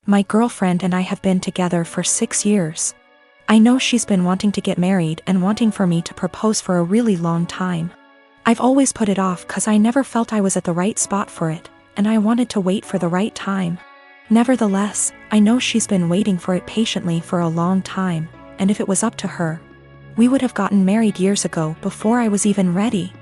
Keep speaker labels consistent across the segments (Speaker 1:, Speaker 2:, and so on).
Speaker 1: My girlfriend and I have been together for 6 years. I know she's been wanting to get married and wanting for me to propose for a really long time. I've always put it off cause I never felt I was at the right spot for it, and I wanted to wait for the right time. Nevertheless, I know she's been waiting for it patiently for a long time, and if it was up to her, we would have gotten married years ago before I was even ready.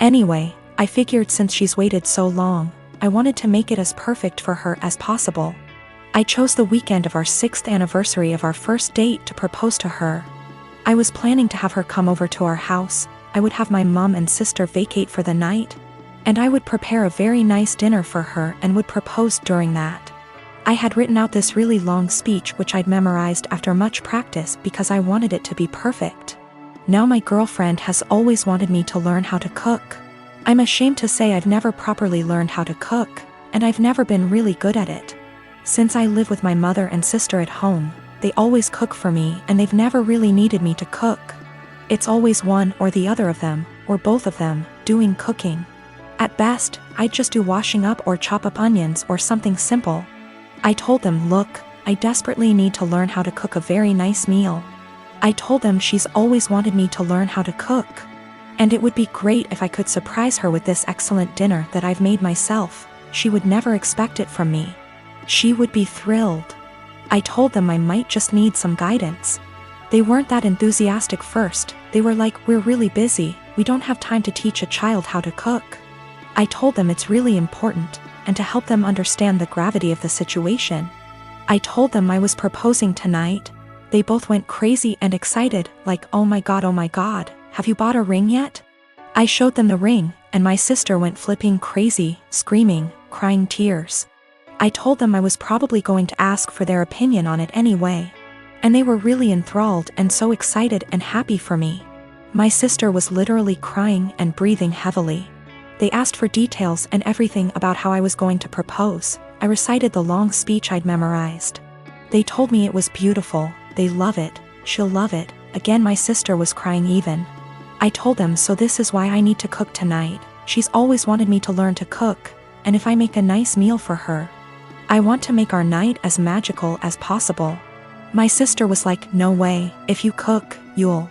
Speaker 1: Anyway, I figured since she's waited so long, I wanted to make it as perfect for her as possible. I chose the weekend of our 6th anniversary of our first date to propose to her. I was planning to have her come over to our house, I would have my mom and sister vacate for the night, and I would prepare a very nice dinner for her and would propose during that. I had written out this really long speech which I'd memorized after much practice because I wanted it to be perfect. Now my girlfriend has always wanted me to learn how to cook. I'm ashamed to say I've never properly learned how to cook, and I've never been really good at it. Since I live with my mother and sister at home, they always cook for me and they've never really needed me to cook. It's always one or the other of them, or both of them, doing cooking. At best, I'd just do washing up or chop up onions or something simple. I told them, look, I desperately need to learn how to cook a very nice meal. I told them she's always wanted me to learn how to cook, and it would be great if I could surprise her with this excellent dinner that I've made myself. She would never expect it from me. She would be thrilled. I told them I might just need some guidance. They weren't that enthusiastic first, they were like, we're really busy, we don't have time to teach a child how to cook. I told them it's really important, and to help them understand the gravity of the situation. I told them I was proposing tonight. They both went crazy and excited, like, oh my god, have you bought a ring yet? I showed them the ring, and my sister went flipping crazy, screaming, crying tears. I told them I was probably going to ask for their opinion on it anyway. And they were really enthralled and so excited and happy for me. My sister was literally crying and breathing heavily. They asked for details and everything about how I was going to propose. I recited the long speech I'd memorized. They told me it was beautiful, they love it, she'll love it. Again my sister was crying even. I told them so this is why I need to cook tonight. She's always wanted me to learn to cook, and if I make a nice meal for her, I want to make our night as magical as possible. My sister was like, no way, if you cook, you'll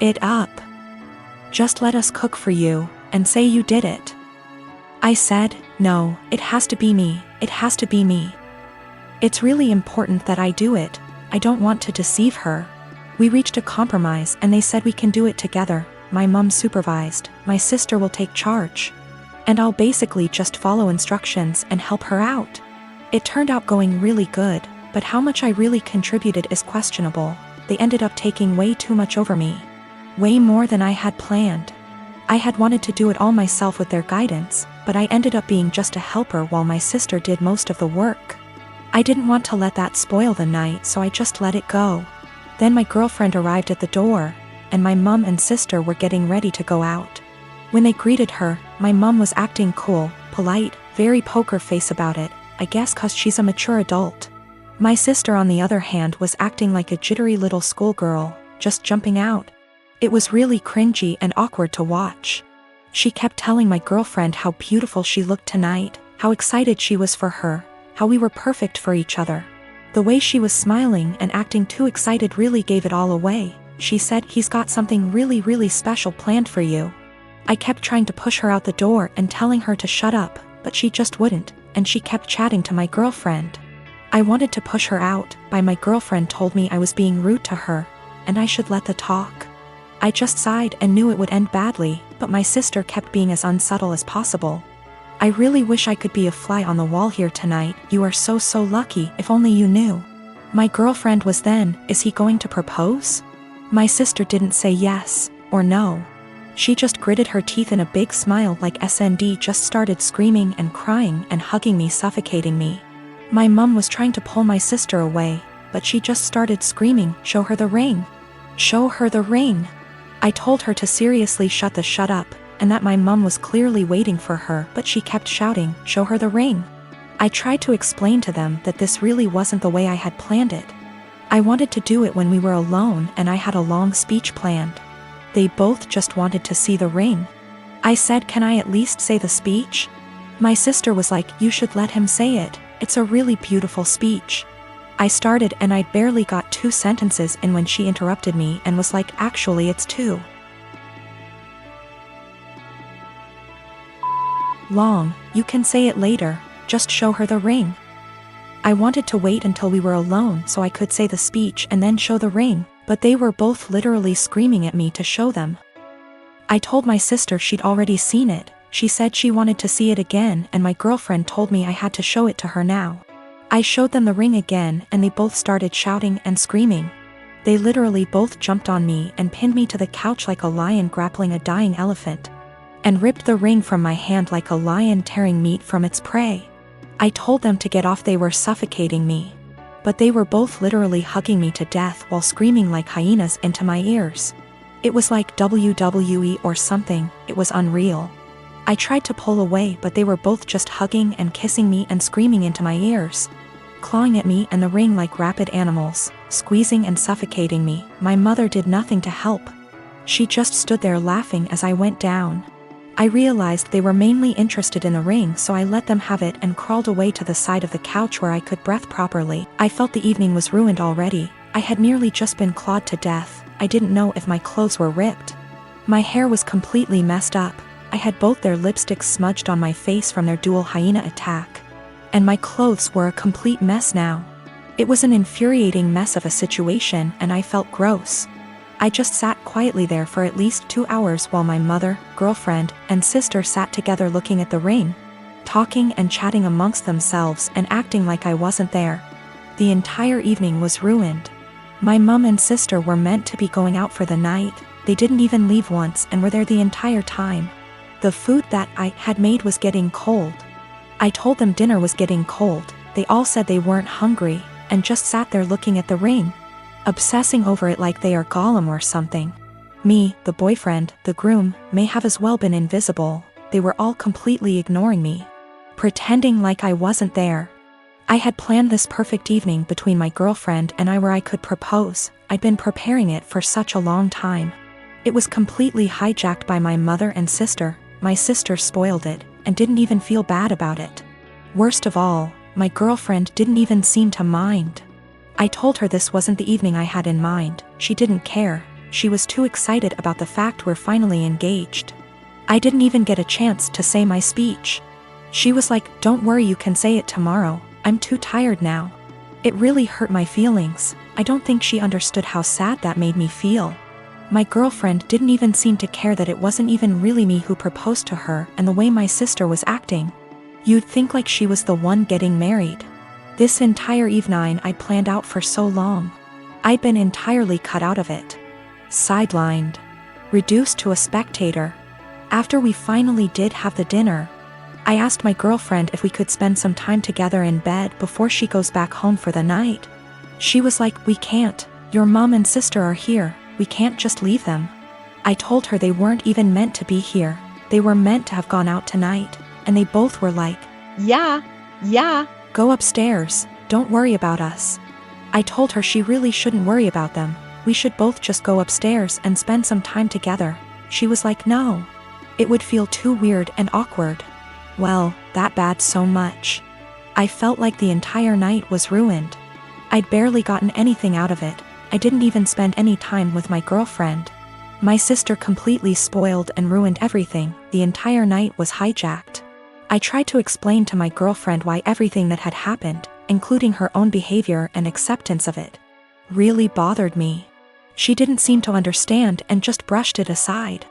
Speaker 1: it up. Just let us cook for you, and say you did it. I said, no, it has to be me, it has to be me. It's really important that I do it, I don't want to deceive her. We reached a compromise and they said we can do it together. My mom supervised, my sister will take charge. And I'll basically just follow instructions and help her out. It turned out going really good, but how much I really contributed is questionable. They ended up taking way too much over me. Way more than I had planned. I had wanted to do it all myself with their guidance, but I ended up being just a helper while my sister did most of the work. I didn't want to let that spoil the night, so I just let it go. Then my girlfriend arrived at the door, and my mom and sister were getting ready to go out. When they greeted her, my mom was acting cool, polite, very poker face about it, I guess cause she's a mature adult. My sister on the other hand was acting like a jittery little schoolgirl, just jumping out. It was really cringy and awkward to watch. She kept telling my girlfriend how beautiful she looked tonight, how excited she was for her, how we were perfect for each other. The way she was smiling and acting too excited really gave it all away. She said, he's got something really special planned for you. I kept trying to push her out the door and telling her to shut up, but she just wouldn't, and she kept chatting to my girlfriend. I wanted to push her out, but my girlfriend told me I was being rude to her, and I should let the talk. I just sighed and knew it would end badly, but my sister kept being as unsubtle as possible. I really wish I could be a fly on the wall here tonight, you are so lucky, if only you knew. My girlfriend was then, is he going to propose? My sister didn't say yes, or no. She just gritted her teeth in a big smile like SND just started screaming and crying and hugging me, suffocating me. My mom was trying to pull my sister away, but she just started screaming, show her the ring. Show her the ring. I told her to seriously shut up, and that my mom was clearly waiting for her, but she kept shouting, show her the ring. I tried to explain to them that this really wasn't the way I had planned it. I wanted to do it when we were alone and I had a long speech planned. They both just wanted to see the ring. I said, can I at least say the speech? My sister was like, "You should let him say it. It's a really beautiful speech." I started and I'd barely got 2 sentences in when she interrupted me and was like, "Actually, it's 2 long. You can say it later. Just show her the ring." I wanted to wait until we were alone so I could say the speech and then show the ring, but they were both literally screaming at me to show them. I told my sister she'd already seen it. She said she wanted to see it again, and my girlfriend told me I had to show it to her now. I showed them the ring again and they both started shouting and screaming. They literally both jumped on me and pinned me to the couch like a lion grappling a dying elephant, and ripped the ring from my hand like a lion tearing meat from its prey. I told them to get off, they were suffocating me. But they were both literally hugging me to death while screaming like hyenas into my ears. It was like WWE or something. It was unreal. I tried to pull away, but they were both just hugging and kissing me and screaming into my ears, clawing at me and the ring like rabid animals, squeezing and suffocating me. My mother did nothing to help. She just stood there laughing as I went down. I realized they were mainly interested in the ring, so I let them have it and crawled away to the side of the couch where I could breathe properly. I felt the evening was ruined already. I had nearly just been clawed to death. I didn't know if my clothes were ripped. My hair was completely messed up. I had both their lipsticks smudged on my face from their dual hyena attack. And my clothes were a complete mess now. It was an infuriating mess of a situation and I felt gross. I just sat quietly there for at least 2 hours while my mother, girlfriend, and sister sat together looking at the ring, talking and chatting amongst themselves and acting like I wasn't there. The entire evening was ruined. My mom and sister were meant to be going out for the night. They didn't even leave once and were there the entire time. The food that I had made was getting cold. I told them dinner was getting cold. They all said they weren't hungry and just sat there looking at the ring, obsessing over it like they are Gollum or something. Me, the boyfriend, the groom, may have as well been invisible. They were all completely ignoring me, pretending like I wasn't there. I had planned this perfect evening between my girlfriend and I where I could propose. I'd been preparing it for such a long time. It was completely hijacked by my mother and sister. My sister spoiled it and didn't even feel bad about it. Worst of all, my girlfriend didn't even seem to mind. I told her this wasn't the evening I had in mind. She didn't care. She was too excited about the fact we're finally engaged. I didn't even get a chance to say my speech. She was like, "Don't worry, you can say it tomorrow. I'm too tired now." It really hurt my feelings. I don't think she understood how sad that made me feel. My girlfriend didn't even seem to care that it wasn't even really me who proposed to her, and the way my sister was acting, you'd think like she was the one getting married. This entire evening I'd planned out for so long. I'd been entirely cut out of it. Sidelined. Reduced to a spectator. After we finally did have the dinner, I asked my girlfriend if we could spend some time together in bed before she goes back home for the night. She was like, "We can't. Your mom and sister are here. We can't just leave them." I told her they weren't even meant to be here. They were meant to have gone out tonight, and they both were like, "Yeah, go upstairs. Don't worry about us." I told her she really shouldn't worry about them. We should both just go upstairs and spend some time together. She was like, "No. It would feel too weird and awkward." Well, that bad so much. I felt like the entire night was ruined. I'd barely gotten anything out of it. I didn't even spend any time with my girlfriend. My sister completely spoiled and ruined everything. The entire night was hijacked. I tried to explain to my girlfriend why everything that had happened, including her own behavior and acceptance of it, really bothered me. She didn't seem to understand and just brushed it aside.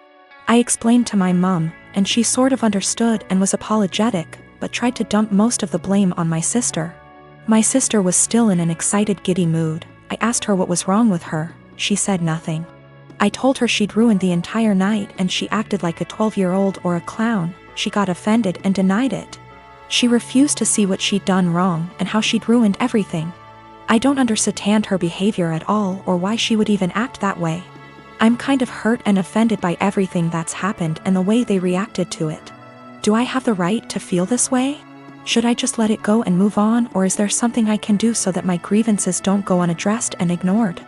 Speaker 1: I explained to my mom, and she sort of understood and was apologetic, but tried to dump most of the blame on my sister. My sister was still in an excited, giddy mood. I asked her what was wrong with her. She said nothing. I told her she'd ruined the entire night and she acted like a 12-year-old or a clown. She got offended and denied it. She refused to see what she'd done wrong and how she'd ruined everything. I don't understand her behavior at all or why she would even act that way. I'm kind of hurt and offended by everything that's happened and the way they reacted to it. Do I have the right to feel this way? Should I just let it go and move on, or is there something I can do so that my grievances don't go unaddressed and ignored?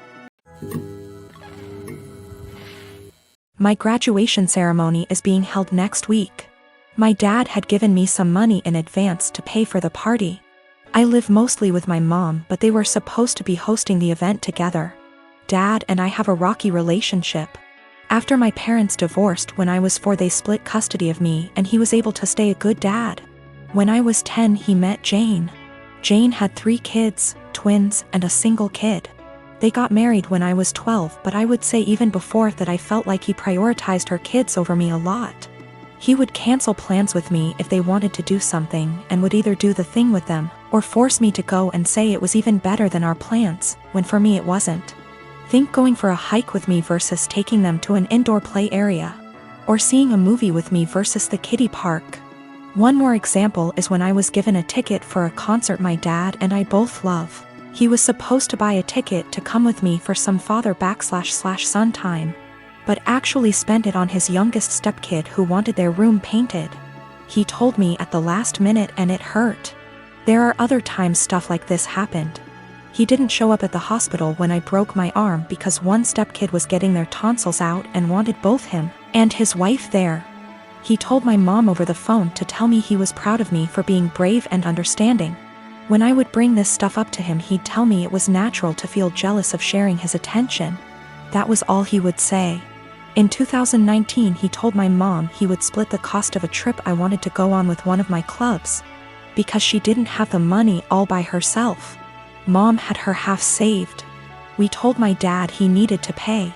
Speaker 1: My graduation ceremony is being held next week. My dad had given me some money in advance to pay for the party. I live mostly with my mom, but they were supposed to be hosting the event together. Dad and I have a rocky relationship. After my parents divorced when I was 4, they split custody of me and he was able to stay a good dad. When I was 10, he met Jane. Jane had 3 kids, twins, and a single kid. They got married when I was 12, but I would say even before that I felt like he prioritized her kids over me a lot. He would cancel plans with me if they wanted to do something and would either do the thing with them or force me to go and say it was even better than our plans, when for me it wasn't. Think going for a hike with me versus taking them to an indoor play area. Or seeing a movie with me versus the kiddie park. One more example is when I was given a ticket for a concert my dad and I both love. He was supposed to buy a ticket to come with me for some father/son time, but actually spent it on his youngest stepkid who wanted their room painted. He told me at the last minute and it hurt. There are other times stuff like this happened. He didn't show up at the hospital when I broke my arm because one stepkid was getting their tonsils out and wanted both him and his wife there. He told my mom over the phone to tell me he was proud of me for being brave and understanding. When I would bring this stuff up to him, he'd tell me it was natural to feel jealous of sharing his attention. That was all he would say. In 2019, he told my mom he would split the cost of a trip I wanted to go on with one of my clubs, because she didn't have the money all by herself. Mom had her half saved. We told my dad he needed to pay.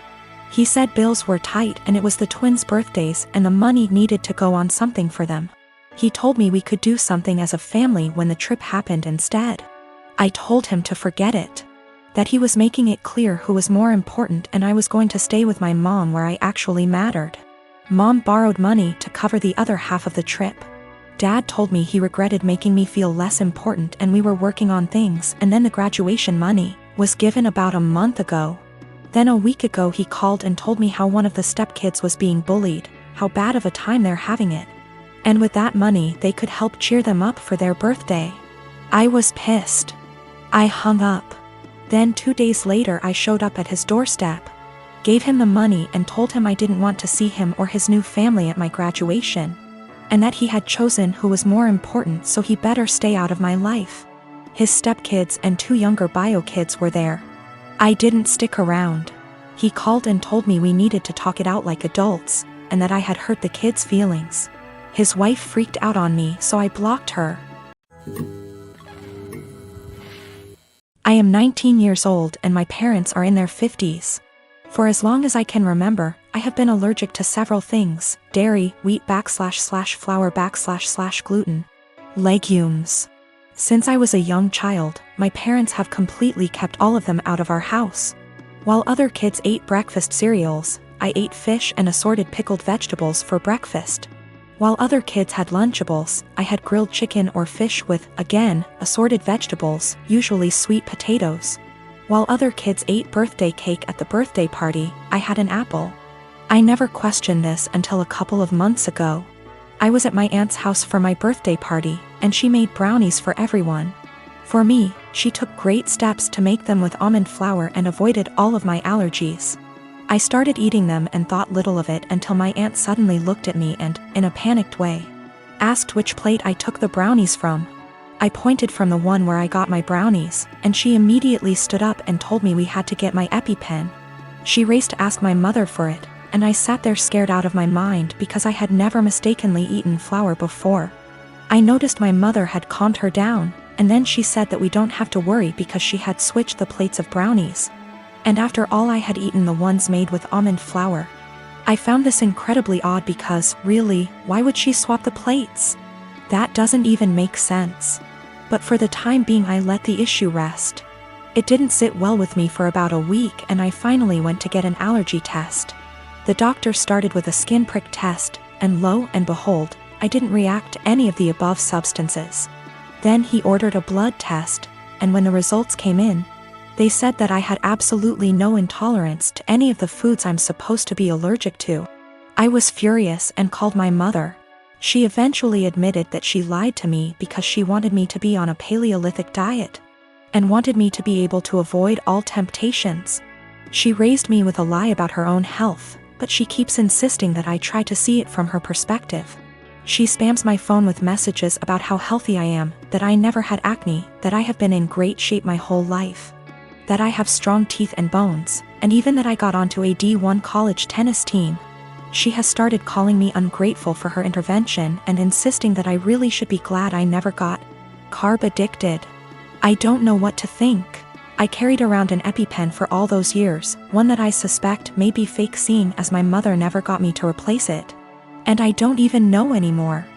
Speaker 1: He said bills were tight and it was the twins' birthdays and the money needed to go on something for them. He told me we could do something as a family when the trip happened instead. I told him to forget it. That he was making it clear who was more important and I was going to stay with my mom where I actually mattered. Mom borrowed money to cover the other half of the trip. Dad told me he regretted making me feel less important and we were working on things, and then the graduation money was given about a month ago. Then a week ago he called and told me how one of the stepkids was being bullied, how bad of a time they're having it. And with that money they could help cheer them up for their birthday. I was pissed. I hung up. Then 2 days later I showed up at his doorstep, gave him the money and told him I didn't want to see him or his new family at my graduation, and that he had chosen who was more important, so he better stay out of my life. His stepkids and 2 younger bio kids were there. I didn't stick around. He called and told me we needed to talk it out like adults, and that I had hurt the kids' feelings. His wife freaked out on me, so I blocked her. I am 19 years old and my parents are in their 50s. For as long as I can remember, I have been allergic to several things: dairy, wheat/flour/gluten, legumes. Since I was a young child, my parents have completely kept all of them out of our house. While other kids ate breakfast cereals, I ate fish and assorted pickled vegetables for breakfast. While other kids had Lunchables, I had grilled chicken or fish with, again, assorted vegetables, usually sweet potatoes. While other kids ate birthday cake at the birthday party, I had an apple. I never questioned this until a couple of months ago. I was at my aunt's house for my birthday party, and she made brownies for everyone. For me, she took great steps to make them with almond flour and avoided all of my allergies. I started eating them and thought little of it until my aunt suddenly looked at me and, in a panicked way, asked which plate I took the brownies from. I pointed from the one where I got my brownies, and she immediately stood up and told me we had to get my EpiPen. She raced to ask my mother for it, and I sat there scared out of my mind because I had never mistakenly eaten flour before. I noticed my mother had calmed her down, and then she said that we don't have to worry because she had switched the plates of brownies. And after all, I had eaten the ones made with almond flour. I found this incredibly odd because, really, why would she swap the plates? That doesn't even make sense. But for the time being I let the issue rest. It didn't sit well with me for about a week and I finally went to get an allergy test. The doctor started with a skin prick test, and lo and behold, I didn't react to any of the above substances. Then he ordered a blood test, and when the results came in, they said that I had absolutely no intolerance to any of the foods I'm supposed to be allergic to. I was furious and called my mother. She eventually admitted that she lied to me because she wanted me to be on a Paleolithic diet, and wanted me to be able to avoid all temptations. She raised me with a lie about her own health, but she keeps insisting that I try to see it from her perspective. She spams my phone with messages about how healthy I am, that I never had acne, that I have been in great shape my whole life, that I have strong teeth and bones, and even that I got onto a D1 college tennis team. She has started calling me ungrateful for her intervention and insisting that I really should be glad I never got carb addicted. I don't know what to think. I carried around an EpiPen for all those years, one that I suspect may be fake seeing as my mother never got me to replace it. And I don't even know anymore.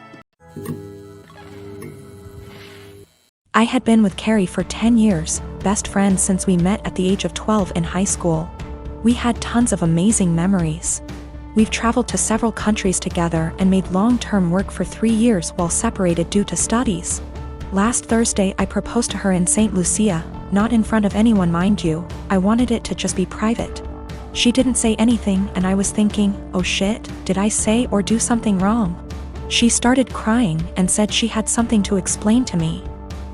Speaker 1: I had been with Carrie for 10 years, best friends since we met at the age of 12 in high school. We had tons of amazing memories. We've traveled to several countries together and made long-term work for 3 years while separated due to studies. Last Thursday I proposed to her in St. Lucia, not in front of anyone mind you, I wanted it to just be private. She didn't say anything and I was thinking, oh shit, did I say or do something wrong? She started crying and said she had something to explain to me.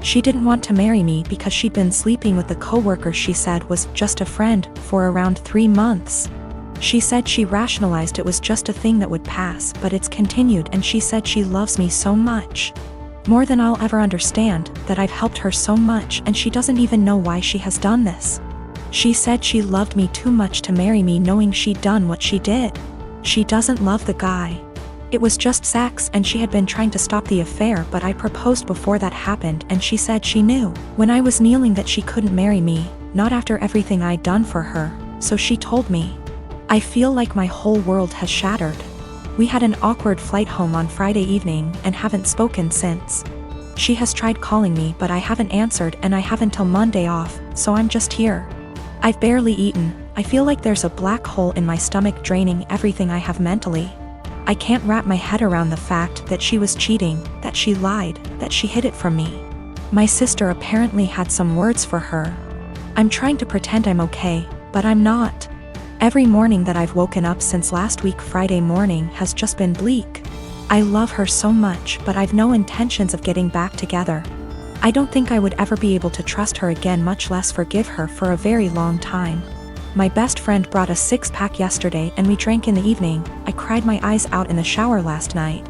Speaker 1: She didn't want to marry me because she'd been sleeping with the coworker she said was just a friend for around 3 months. She said she rationalized it was just a thing that would pass, but it's continued, and she said she loves me so much. More than I'll ever understand, that I've helped her so much and she doesn't even know why she has done this. She said she loved me too much to marry me knowing she'd done what she did. She doesn't love the guy. It was just sex and she had been trying to stop the affair, but I proposed before that happened and she said she knew when I was kneeling that she couldn't marry me, not after everything I'd done for her, so she told me. I feel like my whole world has shattered. We had an awkward flight home on Friday evening and haven't spoken since. She has tried calling me but I haven't answered and I have until Monday off, so I'm just here. I've barely eaten. I feel like there's a black hole in my stomach draining everything I have mentally. I can't wrap my head around the fact that she was cheating, that she lied, that she hid it from me. My sister apparently had some words for her. I'm trying to pretend I'm okay, but I'm not. Every morning that I've woken up since last week Friday morning has just been bleak. I love her so much, but I've no intentions of getting back together. I don't think I would ever be able to trust her again, much less forgive her, for a very long time. My best friend brought a 6-pack yesterday and we drank in the evening. I cried my eyes out in the shower last night.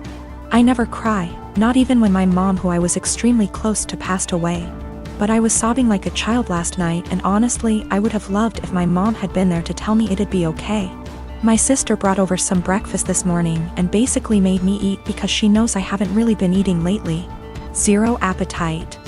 Speaker 1: I never cry, not even when my mom, who I was extremely close to, passed away. But I was sobbing like a child last night, and honestly I would have loved if my mom had been there to tell me it'd be okay. My sister brought over some breakfast this morning and basically made me eat because she knows I haven't really been eating lately. Zero appetite.